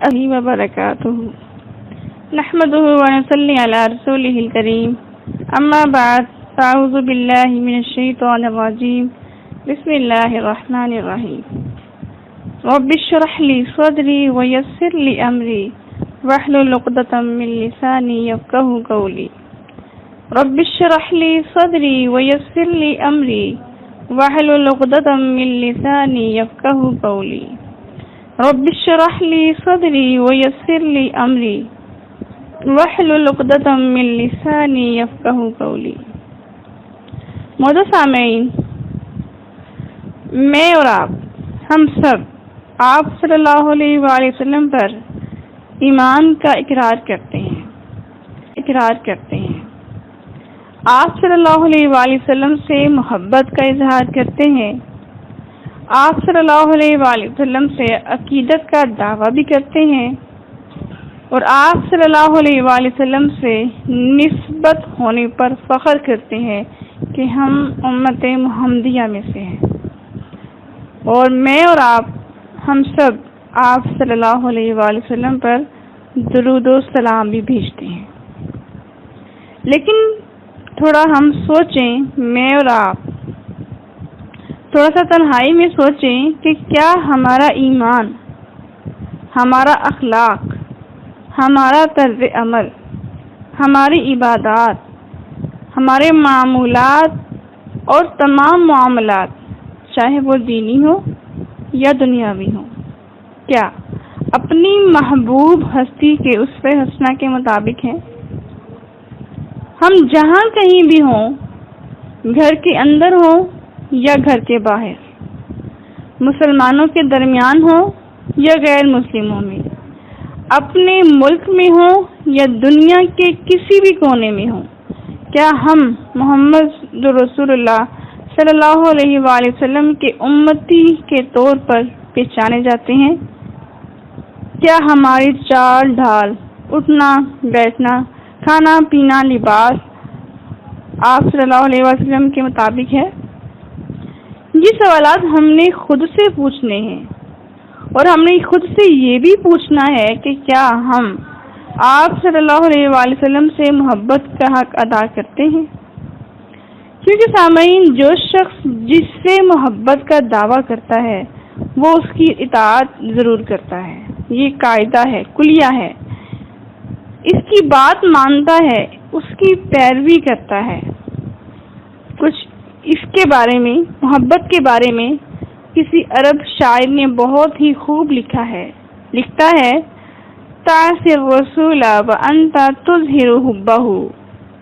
وبرکاتہ نحمدہ ونصلی علی رسولہ الکریم اما بعد اعوذ باللہ من الشیطان الرجیم بسم اللہ الرحمن الرحیم رب اشرح لی صدری ویسر لی امری واحلل عقدۃ من لسانی یفقہوا قولی رب اشرح لی صدری ویسر لی امری واحلل عقدۃ من لسانی یفقہوا قولی رب اشرح لی صدری ویسر لی امری واحلل عقدۃ من لسانی یفقہوا قولی۔ معزز سامعین، میں اور ہم سب آپ صلی اللہ علیہ وآلہ وسلم پر ایمان کا اقرار کرتے ہیں۔ آپ صلی اللہ علیہ وآلہ وسلم سے محبت کا اظہار کرتے ہیں۔ آپ صلی اللہ علیہ وآلہ وسلم سے عقیدت کا دعویٰ بھی کرتے ہیں، اور آپ صلی اللہ علیہ وآلہ وسلم سے نسبت ہونے پر فخر کرتے ہیں کہ ہم امت محمدیہ میں سے ہیں، اور میں اور ہم سب آپ صلی اللہ علیہ وآلہ وسلم پر درود و سلام بھی بھیجتے ہیں۔ لیکن تھوڑا ہم سوچیں، میں اور تھوڑا سا تنہائی میں سوچیں کہ کیا ہمارا ایمان، ہمارا اخلاق، ہمارا طرز عمل، ہماری عبادات، ہمارے معمولات اور تمام معاملات، چاہے وہ دینی ہو یا دنیاوی ہو، کیا اپنی محبوب ہستی کے اسوہ حسنہ کے مطابق ہیں؟ ہم جہاں کہیں بھی ہوں، گھر کے اندر ہوں یا گھر کے باہر، مسلمانوں کے درمیان ہوں یا غیر مسلموں میں، اپنے ملک میں ہوں یا دنیا کے کسی بھی کونے میں ہوں، کیا ہم محمد رسول اللہ صلی اللہ علیہ وآلہ وسلم کے امتی کے طور پر پہچانے جاتے ہیں؟ کیا ہماری چال ڈھال، اٹھنا بیٹھنا، کھانا پینا، لباس آپ صلی اللہ علیہ وسلم کے مطابق ہے؟ یہ سوالات ہم نے خود سے پوچھنے ہیں، اور ہم نے خود سے یہ بھی پوچھنا ہے کہ کیا ہم آپ صلی اللہ علیہ وآلہ وسلم سے محبت کا حق ادا کرتے ہیں؟ کیونکہ سامعین، جو شخص جس سے محبت کا دعویٰ کرتا ہے وہ اس کی اطاعت ضرور کرتا ہے، یہ قاعدہ ہے، کلیہ ہے، اس کی بات مانتا ہے، اس کی پیروی کرتا ہے۔ کچھ اس کے بارے میں، محبت کے بارے میں کسی عرب شاعر نے بہت ہی خوب لکھتا ہے، تعصی الرسول وانت تظہر حبہ،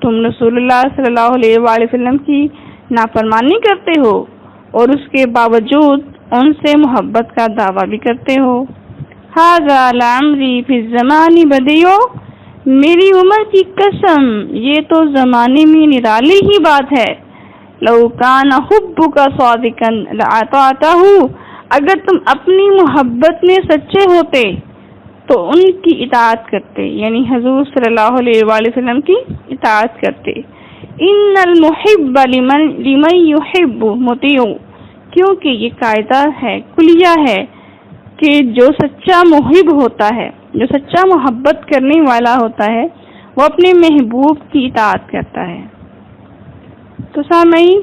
تم رسول اللہ صلی اللہ علیہ وآلہ وسلم کی نافرمانی کرتے ہو اور اس کے باوجود ان سے محبت کا دعویٰ بھی کرتے ہو۔ ھذا لعمری فی الزمان بدیع، میری عمر کی قسم یہ تو زمانے میں نرالی ہی بات ہے۔ لو کان حبک صادقا لاطعتہ، اگر تم اپنی محبت میں سچے ہوتے تو ان کی اطاعت کرتے، یعنی حضور صلی اللہ علیہ وآلہ وسلم کی اطاعت کرتے۔ ان المحب لمن یحب مطیع، کیونکہ یہ قاعدہ ہے، کلیہ ہے کہ جو سچا محب ہوتا ہے، جو سچا محبت کرنے والا ہوتا ہے، وہ اپنے محبوب کی اطاعت کرتا ہے۔ تو سامعین،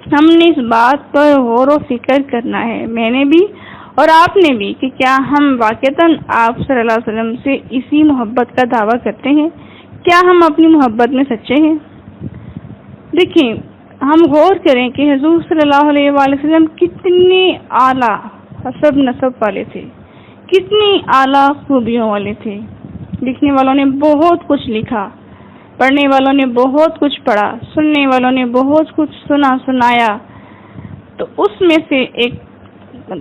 ہم نے اس بات پر غور و فکر کرنا ہے، میں نے بھی اور آپ نے بھی، کہ کیا ہم واقعتاً آپ صلی اللہ علیہ وسلم سے اسی محبت کا دعویٰ کرتے ہیں؟ کیا ہم اپنی محبت میں سچے ہیں؟ دیکھیں، ہم غور کریں کہ حضور صلی اللہ علیہ وآلہ وسلم کتنے اعلیٰ حسب نسب والے تھے، کتنی اعلیٰ خوبیوں والے تھے۔ لکھنے والوں نے بہت کچھ لکھا، پڑھنے والوں نے بہت کچھ پڑھا، سننے والوں نے بہت کچھ سنایا، تو اس میں سے ایک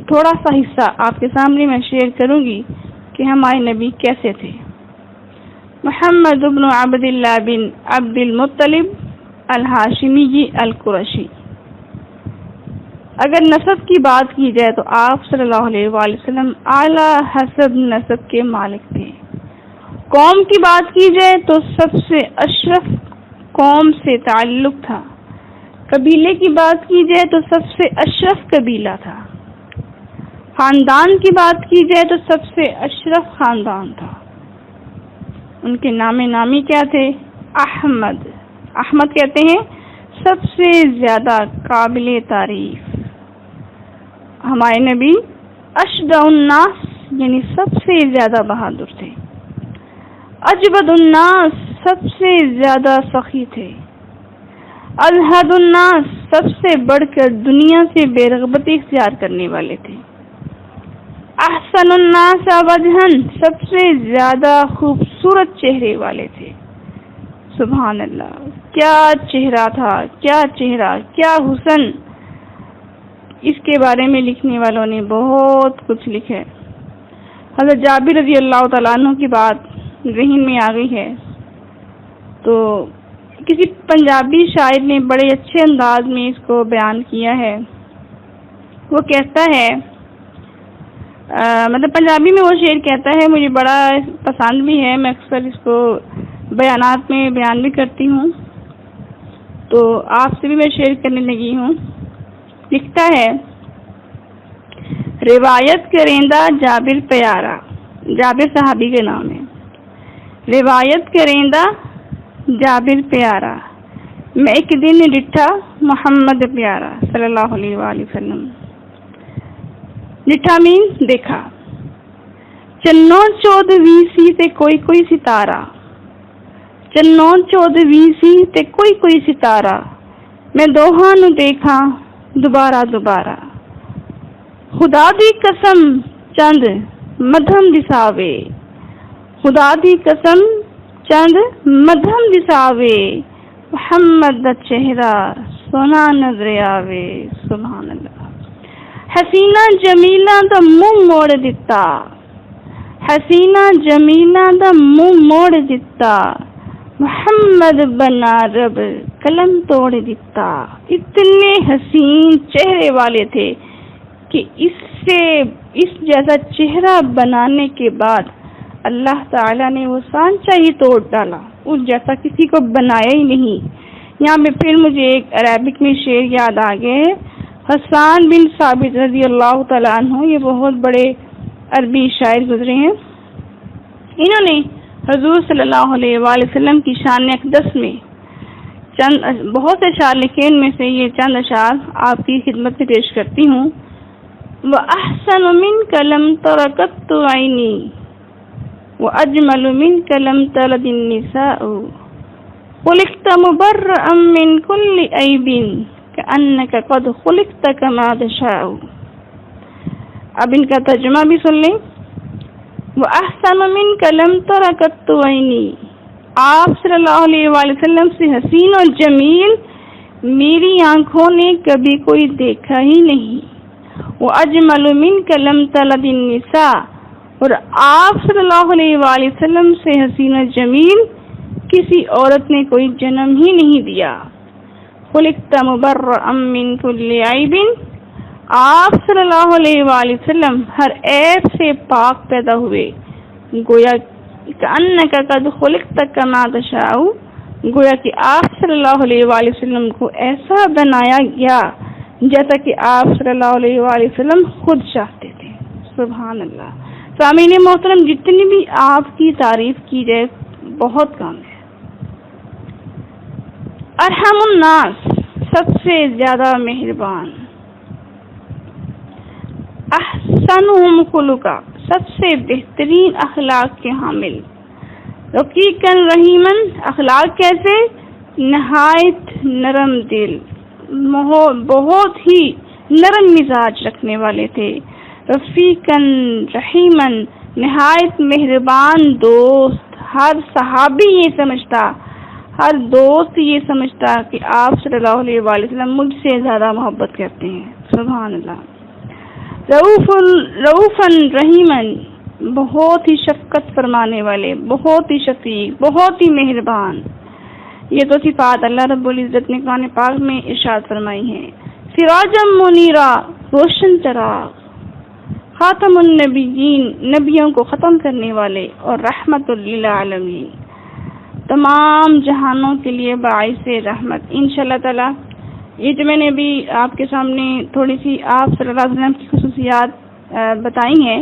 تھوڑا سا حصہ آپ کے سامنے میں شیئر کروں گی کہ ہمارے نبی کیسے تھے۔ محمد بن عبداللہ بن عبد المطلب الہاشمی القرشی۔ اگر نسب کی بات کی جائے تو آپ صلی اللہ علیہ وآلہ وسلم اعلیٰ حسب نسب کے مالک تھے۔ قوم کی بات کی جائے تو سب سے اشرف قوم سے تعلق تھا۔ قبیلے کی بات کی جائے تو سب سے اشرف قبیلہ تھا۔ خاندان کی بات کی جائے تو سب سے اشرف خاندان تھا. ان کے نام نامی کیا تھے؟ احمد. احمد کہتے ہیں سب سے زیادہ قابل تعریف. ہمارے نبی اشجع الناس یعنی سب سے زیادہ بہادر تھے. اجود الناس سب سے زیادہ سخی تھے. ازہد الناس سب سے بڑھ کر دنیا سے بے رغبتی اختیار کرنے والے تھے. احسن الناس وجہن سب سے زیادہ خوبصورت چہرے والے تھے. سبحان اللہ، کیا چہرہ تھا، کیا چہرہ، کیا حسن. اس کے بارے میں لکھنے والوں نے بہت کچھ لکھا ہے. حضرت جابر رضی اللہ تعالیٰ عنہ کی بات ذہن میں آ گئی ہے تو کسی پنجابی شاعر نے بڑے اچھے انداز میں اس کو بیان کیا ہے. وہ کہتا ہے مطلب پنجابی میں وہ شعر کہتا ہے، مجھے بڑا پسند بھی ہے، میں اکثر اس کو بیانات میں بیان بھی کرتی ہوں، تو آپ سے بھی میں شیئر کرنے لگی ہوں. لکھتا ہے، روایت کریندہ جابر پیارا، جابر صحابی کے نام ہے. روایت کریندہ جابر پیارا، میں ایک دن ڈٹھا محمد پیارا صلی اللہ علیہ وآلہ وسلم. ڈٹھا مین دیکھا. چنوں چود ویسی تے کوئی کوئی ستارہ، چنوں چود ویسی تے کوئی کوئی ستارہ، میں دوہاں نو دیکھا دوبارہ دوبارہ. خدا دی قسم چند مدھم دساوے، خدا دی قسم چند مدھم دساوے، محمد دا چہرہ سونا نظر آوے. سبحان اللہ. حسینہ جمیلہ دا منہ موڑ دتا، حسینہ جمیلہ دا منہ موڑ دتا، محمد بنا رب قلم توڑ دیتا. اتنے حسین چہرے والے تھے کہ اس جیسا چہرہ بنانے کے بعد اللہ تعالیٰ نے وہ سانچہ ہی توڑ ڈالا، اس جیسا کسی کو بنایا ہی نہیں. یہاں پہ پھر مجھے ایک عربک میں شعر یاد آ گئے. حسان بن ثابت رضی اللہ تعالیٰ عنہ، یہ بہت بڑے عربی شاعر گزرے ہیں. انہوں نے حضور صلی اللہ علیہ وآلہ وسلم کی شان اقدس میں چند بہت سے اشعار لکھے. ان میں سے یہ چند اشعار آپ کی خدمت میں پیش کرتی ہوں. وَأَحْسَنُ مِنْكَ لَمْ تَرَ قَطُّ عَيْنِي وَأَجْمَلُ مِنْكَ لَمْ تَلِدِ النِّسَاءُ خُلِقْتَ مُبَرَّأً مِنْ كُلِّ عَيْبٍ كَأَنَّكَ قَدْ خُلِقْتَ كَمَا تَشَاءُ. اب ان کا ترجمہ بھی سن لیں. وَأَحْسَنُ مِنْكَ لَمْ تَرَ قَطُّ عَيْنِي، آپ صلی اللہ علیہ وآلہ وسلم سے حسین اور جمیل میری آنکھوں نے کبھی کوئی دیکھا ہی نہیں. وَأَجْمَلُ مِنْكَ لَمْ تَلِدِ النِّسَاءُ، اور آپ صلی اللہ علیہ وآلہ وسلم سے حسین اور جمیل کسی عورت نے کوئی جنم ہی نہیں دیا. خُلِقْتَ مُبَرَّأً مِنْ كُلِّ عَيْبٍ، آپ صلی اللہ علیہ وآلہ وسلم ہر عیب سے پاک پیدا ہوئے. گویا کأنک قد خلقت کما تشاء، گویا کہ آپ صلی اللہ علیہ وآلہ وسلم کو ایسا بنایا گیا جیسا کہ آپ صلی اللہ علیہ وآلہ وسلم خود چاہتے تھے. سبحان اللہ. سامعین محترم، جتنی بھی آپ کی تعریف کی جائے بہت کم ہے. ارحم الناس سب سے زیادہ مہربان. احسنہم خلقا سب سے بہترین اخلاق کے حامل. رقیقاً رحیماً اخلاق کیسے؟ نہایت نرم دل، بہت ہی نرم مزاج رکھنے والے تھے. رفیقاً رحیماً نہایت مہربان دوست. ہر صحابی یہ سمجھتا، ہر دوست یہ سمجھتا کہ آپ صلی اللہ علیہ وآلہ وسلم مجھ سے زیادہ محبت کرتے ہیں. سبحان اللہ. رؤوفاً رحیماً بہت ہی شفقت فرمانے والے، بہت ہی شفیق، بہت ہی مہربان. یہ تو صفات اللہ رب العزت نے قرآن پاک میں ارشاد فرمائی ہیں. سراجا منیرا روشن چراغ. خاتم النبیین نبیوں کو ختم کرنے والے، اور رحمت للعالمین تمام جہانوں کے لیے باعث رحمت. انشاءاللہ تعالی یہ جو میں نے ابھی آپ کے سامنے تھوڑی سی آپ صلی اللہ علیہ وسلم کی خصوصیات بتائی ہیں،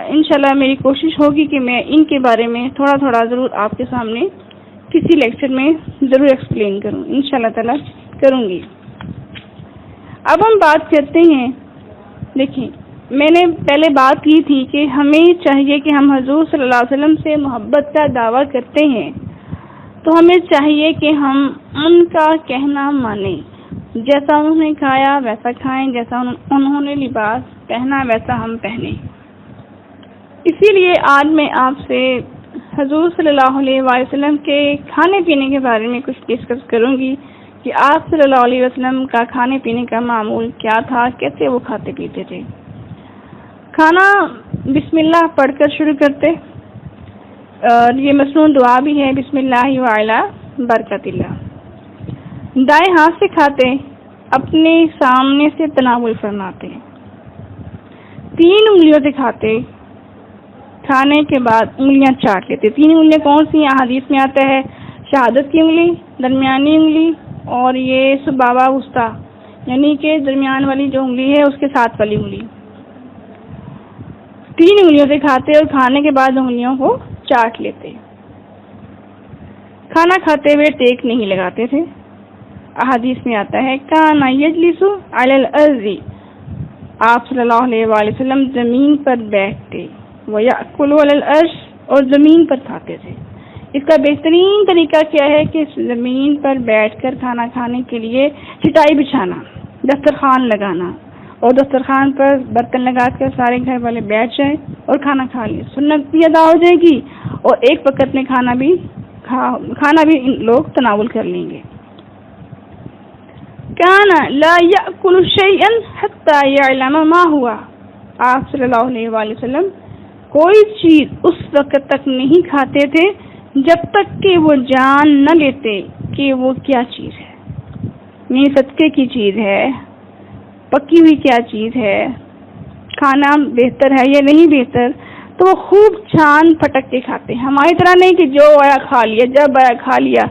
انشاءاللہ میری کوشش ہوگی کہ میں ان کے بارے میں تھوڑا تھوڑا ضرور آپ کے سامنے کسی لیکچر میں ضرور ایکسپلین کروں، انشاءاللہ تعالی کروں گی۔ اب ہم بات کرتے ہیں، دیکھیں میں نے پہلے بات کی تھی کہ ہمیں چاہیے کہ ہم حضور صلی اللہ علیہ وسلم سے محبت کا دعویٰ کرتے ہیں تو ہمیں چاہیے کہ ہم ان کا کہنا مانیں، جیسا انہوں نے کھایا ویسا کھائیں، جیسا انہوں نے لباس پہنا ویسا ہم پہنیں۔ اسی لیے آج میں آپ سے حضور صلی اللہ علیہ وسلم کے کھانے پینے کے بارے میں کچھ ڈسکس کروں گی کہ آپ صلی اللہ علیہ وسلم کا کھانے پینے کا معمول کیا تھا، کیسے وہ کھاتے پیتے تھے۔ کھانا بسم اللہ پڑھ کر شروع کرتے، اور یہ مسنون دعا بھی ہے، بسم اللہ وعلی برکت اللہ۔ دائیں ہاتھ سے کھاتے، اپنے سامنے سے تناول فرماتے، 3 انگلیوں سے کھاتے، کھانے کے بعد انگلیاں چاٹ لیتے۔ 3 انگلیاں کون سی؟ احادیث میں آتا ہے شہادت کی انگلی، درمیانی انگلی اور یہ سبابہ وسطیٰ، یعنی کہ درمیان والی جو انگلی ہے اس کے ساتھ والی انگلی۔ 3 انگلیوں سے کھاتے اور کھانے کے بعد انگلیوں کو چاٹ لیتے۔ کھانا کھاتے ہوئے ٹیک نہیں لگاتے تھے، احادیث میں آتا ہے کانا یجلس علی الارض، آپ صلی اللہ علیہ وآلہ وسلم زمین پر بیٹھتے، ویأکل علی العرش، اور زمین پر کھاتے تھے۔ اس کا بہترین طریقہ کیا ہے کہ زمین پر بیٹھ کر کھانا کھانے کے لیے چٹائی بچھانا، دسترخوان لگانا، اور دسترخوان پر برتن لگا کر سارے گھر والے بیٹھ جائیں اور کھانا کھا لیں، سنت بھی ادا ہو جائے گی اور ایک وقت میں کھانا بھی لوگ تناول کر لیں گے۔ کانا لا یأکل شیئا حتی یعلم ما ہوا، آپ صلی اللہ علیہ وآلہ وسلم کوئی چیز اس وقت تک نہیں کھاتے تھے جب تک کہ وہ جان نہ لیتے کہ وہ کیا چیز ہے، یعنی صدقے کی چیز ہے، پکی ہوئی کیا چیز ہے، کھانا بہتر ہے یا نہیں بہتر، تو وہ خوب چھان پھٹک کے کھاتے ہیں۔ ہماری طرح نہیں کہ جو آیا کھا لیا، جب آیا کھا لیا،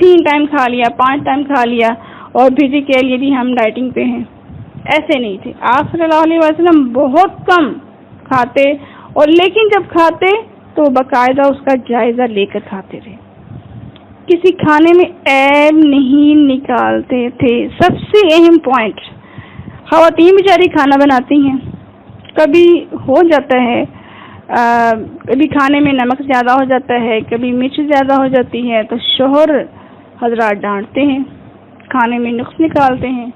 3 ٹائم کھا لیا، 5 ٹائم کھا لیا اور پھر جی کہہ لیے جی ہم ڈائٹنگ پہ ہیں، ایسے نہیں تھے۔ آپ صلی اللہ علیہ وسلم بہت کم کھاتے، اور لیکن جب کھاتے تو باقاعدہ اس کا جائزہ لے کر کھاتے تھے، کسی کھانے میں عیب نہیں نکالتے تھے۔ سب سے اہم پوائنٹ، خواتین بیچاری کھانا بناتی ہیں، کبھی ہو جاتا ہے، کبھی کھانے میں نمک زیادہ ہو جاتا ہے، کبھی مرچ زیادہ ہو جاتی ہے، تو شوہر حضرات ڈانٹتے ہیں، کھانے میں نقص نکالتے ہیں۔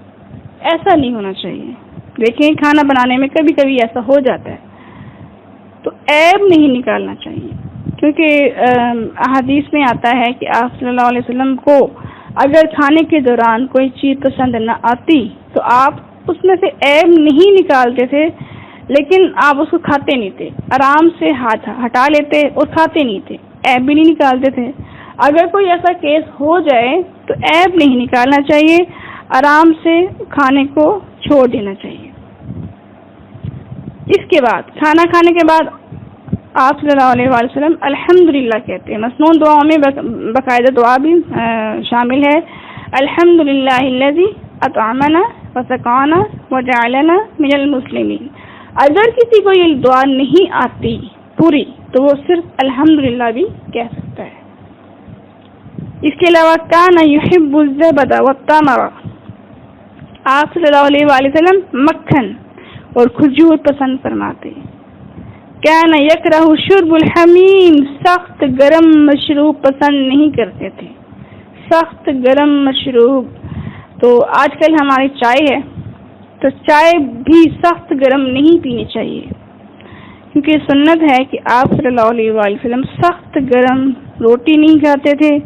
ایسا نہیں ہونا چاہیے۔ دیکھیں کھانا بنانے میں کبھی کبھی ایسا ہو جاتا ہے تو عیب نہیں نکالنا چاہیے، کیونکہ احادیث میں آتا ہے کہ آپ صلی اللہ علیہ وسلم کو اگر کھانے کے دوران کوئی چیز پسند نہ آتی تو آپ اس میں سے عیب نہیں نکالتے تھے، لیکن آپ اس کو کھاتے نہیں تھے، آرام سے ہاتھ ہٹا لیتے اور کھاتے نہیں تھے، عیب بھی نہیں نکالتے تھے۔ اگر کوئی ایسا کیس ہو جائے تو عیب نہیں نکالنا چاہیے، آرام سے کھانے کو چھوڑ دینا چاہیے۔ اس کے بعد کھانا کھانے کے بعد آپ صلی اللہ علیہ وآلہ وسلم الحمدللہ کہتے ہیں۔ مسنون دعاؤں میں باقاعدہ دعا بھی شامل ہے، الحمدللہ الذی اطعمنا وسقانا وجعلنا من المسلمین۔ اگر کسی کو یہ دعا نہیں آتی پوری تو وہ صرف الحمدللہ بھی کہہ سکتا ہے۔ اس کے علاوہ کان یحب الزبد والتمر، آپ صلی اللہ علیہ وآلہ وسلم مکھن اور کھجور پسند فرماتے۔ کان یکرہ شرب الحمیم، سخت گرم مشروب پسند نہیں کرتے تھے، سخت گرم مشروب۔ تو آج کل ہماری چائے ہے تو چائے بھی سخت گرم نہیں پینی چاہیے، کیونکہ سنت ہے کہ آپ صلی اللہ علیہ وآلہ وسلم سخت گرم روٹی نہیں کھاتے تھے،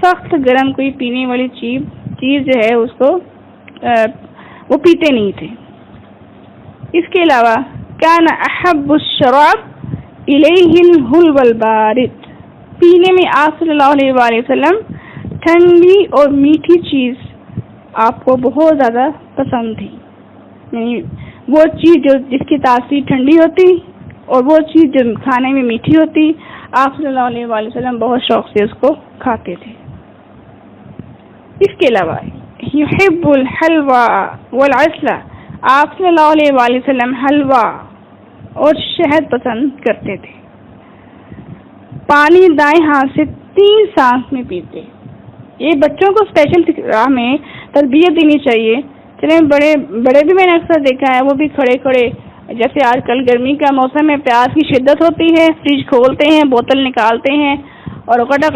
سخت گرم کوئی پینے والی چیز جو ہے اس کو وہ پیتے نہیں تھے۔ اس کے علاوہ کان احب الشراب الیہ الحلو البارد، پینے میں آپ صلی اللہ علیہ وآلہ وسلم ٹھنڈی اور میٹھی چیز آپ کو بہت زیادہ پسند تھی، یعنی وہ چیز جو جس کی تاثیر ٹھنڈی ہوتی اور وہ چیز جو کھانے میں میٹھی ہوتی، آپ صلی اللہ علیہ وآلہ وسلم بہت شوق سے اس کو کھاتے تھے۔ اس کے علاوہ یحب الحلوى والعسل، آپ صلی اللہ علیہ وآلہ وسلم حلوہ اور شہد پسند کرتے تھے۔ پانی دائیں ہاتھ سے 3 سانس میں پیتے۔ یہ بچوں کو اسپیشل راہ میں تربیت دینی چاہیے۔ چلیں بڑے بھی میں نے اکثر دیکھا ہے، وہ بھی کھڑے کھڑے، جیسے آج کل گرمی کا موسم ہے، پیاس کی شدت ہوتی ہے، فریج کھولتے ہیں، بوتل نکالتے ہیں اور گٹا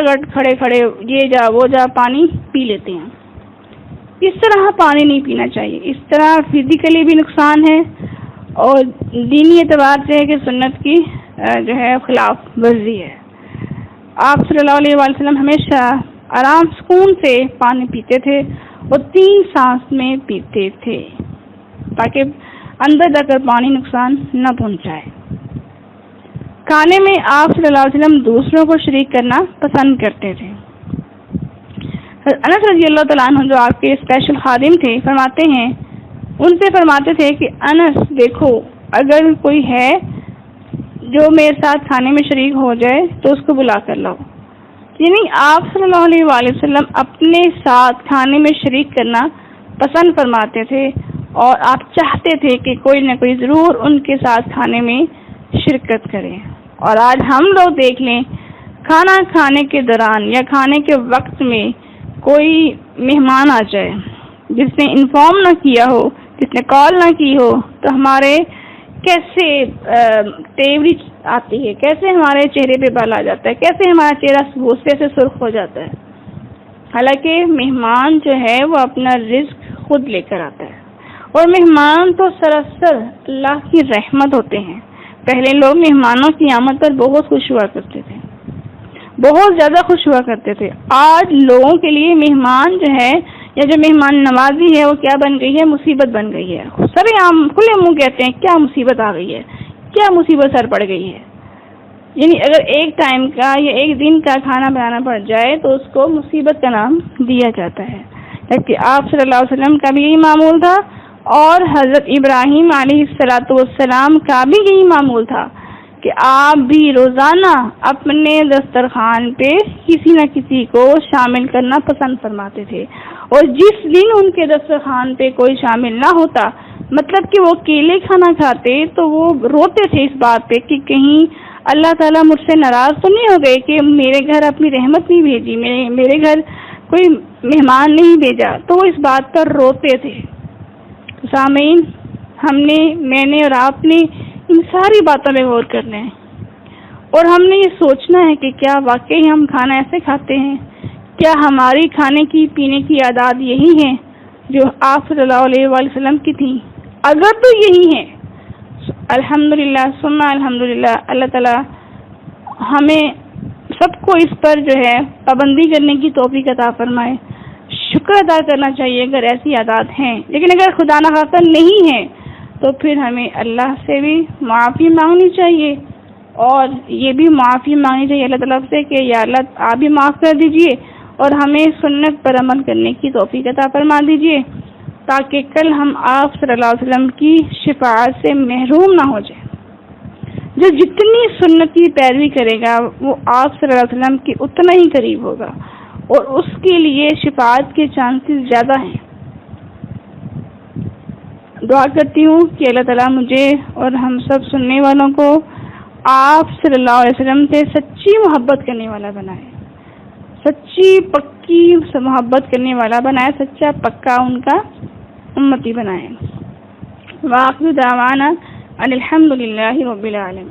گٹ کھڑے کھڑے یہ جا وہ جا پانی پی لیتے ہیں۔ اس طرح پانی نہیں پینا چاہیے، اس طرح فزیکلی بھی نقصان ہے اور دینی اعتبار سے ہے کہ سنت کی جو ہے خلاف ورزی ہے۔ آپ صلی اللہ علیہ وآلہ وسلم ہمیشہ آرام سکون سے پانی پیتے تھے اور 3 سانس میں پیتے تھے تاکہ اندر جا کر پانی نقصان نہ پہنچائے۔ کھانے میں آپ صلی اللہ علیہ وسلم دوسروں کو شریک کرنا پسند کرتے تھے۔ انس رضی اللہ تعالیٰ عنہ جو آپ کے اسپیشل خادم تھے، فرماتے ہیں، ان سے فرماتے تھے کہ انس دیکھو، اگر کوئی ہے جو میرے ساتھ کھانے میں شریک ہو جائے تو اس کو بلا کر لاؤ۔ یعنی آپ صلی اللہ علیہ وآلہ وسلم اپنے ساتھ کھانے میں شریک کرنا پسند فرماتے تھے اور آپ چاہتے تھے کہ کوئی نہ کوئی ضرور ان کے ساتھ کھانے میں شرکت کرے۔ اور آج ہم لوگ دیکھ لیں، کھانا کھانے کے دوران یا کھانے کے وقت میں کوئی مہمان آ جائے جس نے انفارم نہ کیا ہو، جس نے کال نہ کی ہو، تو ہمارے کیسے تیوری آتی ہے، کیسے ہمارے چہرے پہ بال آ جاتا ہے، کیسے ہمارا چہرہ غصے سے سرخ ہو جاتا ہے۔ حالانکہ مہمان جو ہے وہ اپنا رزق خود لے کر آتا ہے اور مہمان تو سراسر اللہ کی رحمت ہوتے ہیں۔ پہلے لوگ مہمانوں کی آمد پر بہت خوش ہوا کرتے تھے، بہت زیادہ خوش ہوا کرتے تھے۔ آج لوگوں کے لیے مہمان جو ہے یا جو مہمان نوازی ہے وہ کیا بن گئی ہے؟ مصیبت بن گئی ہے۔ سارے عام کھلے منہ کہتے ہیں کیا مصیبت آ گئی ہے، کیا مصیبت سر پڑ گئی ہے۔ یعنی اگر ایک ٹائم کا یا ایک دن کا کھانا بنانا پڑ جائے تو اس کو مصیبت کا نام دیا جاتا ہے۔ جبکہ آپ صلی اللہ علیہ وسلم کا بھی یہی معمول تھا اور حضرت ابراہیم علیہ السلام کا بھی یہی معمول تھا کہ آپ بھی روزانہ اپنے دسترخوان پہ کسی نہ کسی کو شامل کرنا پسند فرماتے تھے، اور جس دن ان کے دسترخوان پہ کوئی شامل نہ ہوتا، مطلب کہ وہ اکیلے کھانا کھاتے، تو وہ روتے تھے اس بات پہ کہ کہیں اللہ تعالیٰ مجھ سے ناراض تو نہیں ہو گئے کہ میرے گھر اپنی رحمت نہیں بھیجی، میرے گھر کوئی مہمان نہیں بھیجا، تو وہ اس بات پر روتے تھے۔ سامعین، میں نے اور آپ نے ان ساری باتوں میں غور کرنا ہے اور ہم نے یہ سوچنا ہے کہ کیا واقعی ہم کھانا ایسے کھاتے ہیں؟ کیا ہماری کھانے کی پینے کی عادات یہی ہیں جو آپ صلی اللہ علیہ وآلہ وسلم کی تھیں؟ اگر تو یہی ہیں، الحمدللہ ثم الحمدللہ، اللہ تعالیٰ ہمیں سب کو اس پر جو ہے پابندی کرنے کی توفیق عطا فرمائے۔ شکر ادا کرنا چاہیے اگر ایسی عادات ہیں، لیکن اگر خدا نخواستہ نہیں ہے تو پھر ہمیں اللہ سے بھی معافی مانگنی چاہیے اور یہ بھی معافی مانگنی چاہیے اللہ تعالیٰ سے کہ یا اللہ آپ بھی معاف کر دیجئے اور ہمیں سنت پر عمل کرنے کی توفیق عطا فرما دیجئے تاکہ کل ہم آپ صلی اللہ علیہ وسلم کی شفاعت سے محروم نہ ہو جائیں۔ جو جتنی سنت کی پیروی کرے گا وہ آپ صلی اللہ علیہ وسلم کی اتنا ہی قریب ہوگا اور اس کے لیے شفاعت کے چانسز زیادہ ہیں۔ دعا کرتی ہوں کہ اللہ تعالیٰ مجھے اور ہم سب سننے والوں کو آپ صلی اللہ علیہ وسلم سے سچی محبت کرنے والا بنائے، سچی پکی محبت کرنے والا بنائے، سچا پکا ان کا امتی بنائے۔ وآخر دعوانا ان الحمد للہ رب العالمین۔